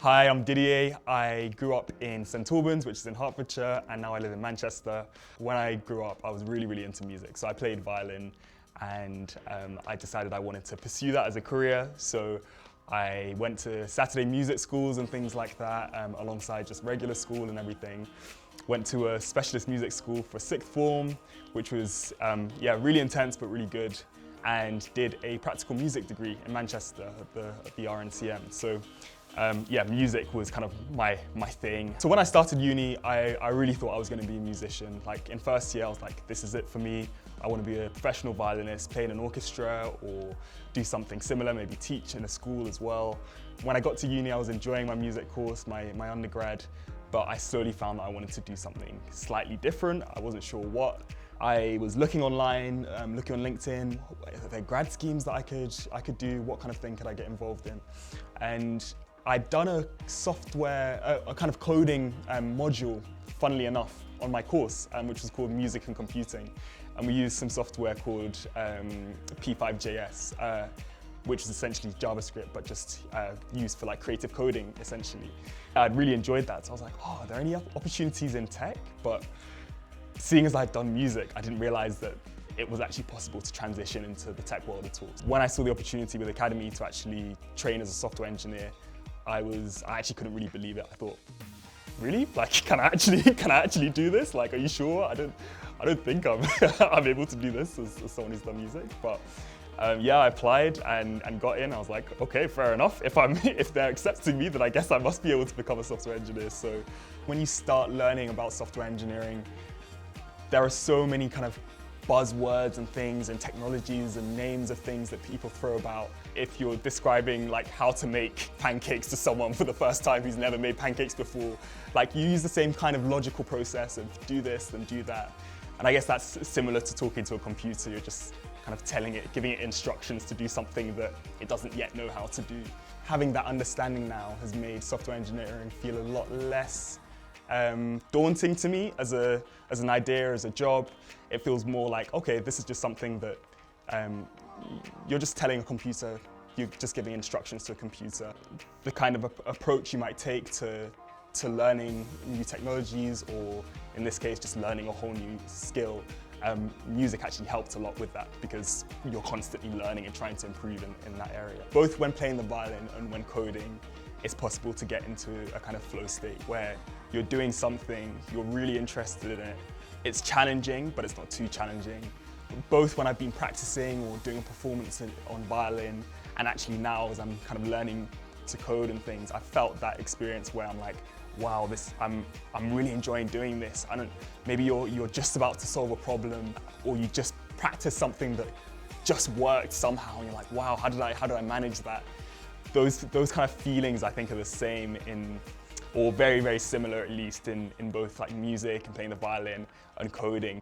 Hi, I'm Didier. I grew up in St Albans, which is in Hertfordshire, and now I live in Manchester. When I grew up, I was really into music. So I played violin, and I decided I wanted to pursue that as a career. So I went to Saturday music schools and things like that, alongside just regular school and everything. Went to a specialist music school for sixth form, which was really intense but really good, and did a practical music degree in Manchester at the RNCM. So music was kind of my thing. So when I started uni, I really thought I was going to be a musician. Like in first year, I was like, this is it for me. I want to be a professional violinist, play in an orchestra or do something similar, maybe teach in a school as well. When I got to uni, I was enjoying my music course, my undergrad, but I slowly found that I wanted to do something slightly different. I wasn't sure what. I was looking online, looking on LinkedIn, are there grad schemes that I could do? What kind of thing could I get involved in? And I'd done a software, a kind of coding module, funnily enough, on my course, which was called Music and Computing. And we used some software called P5.js, which is essentially JavaScript, but just used for like creative coding, essentially. I'd really enjoyed that, so I was like, oh, are there any opportunities in tech? But seeing as I'd done music, I didn't realize that it was actually possible to transition into the tech world at all. When I saw the opportunity with Academy to actually train as a software engineer, I actually couldn't really believe it. I thought, really? Like, can I actually do this? Like, are you sure? I don't think I'm able to do this as someone who's done music. But I applied and got in. I was like, okay, fair enough. If they're accepting me, then I guess I must be able to become a software engineer. So when you start learning about software engineering, there are so many kind of buzzwords and things and technologies and names of things that people throw about. If you're describing like how to make pancakes to someone for the first time who's never made pancakes before, like you use the same kind of logical process of do this and do that. And I guess that's similar to talking to a computer. You're just kind of telling it, giving it instructions to do something that it doesn't yet know how to do. Having that understanding now has made software engineering feel a lot less daunting to me as an idea, as a job. It feels more like, okay, this is just something that you're just telling a computer, you're just giving instructions to a computer. The kind of approach you might take to learning new technologies, or in this case, just learning a whole new skill, music actually helped a lot with that because you're constantly learning and trying to improve in that area. Both when playing the violin and when coding, it's possible to get into a kind of flow state where you're doing something, you're really interested in it. It's challenging, but it's not too challenging. Both when I've been practicing or doing a performance on violin, and actually now as I'm kind of learning to code and things, I felt that experience where I'm like, wow, I'm really enjoying doing this. Maybe you're just about to solve a problem, or you just practice something that just worked somehow, and you're like, wow, how did I manage that? Those kind of feelings I think are the same or very similar at least in both like music and playing the violin and coding.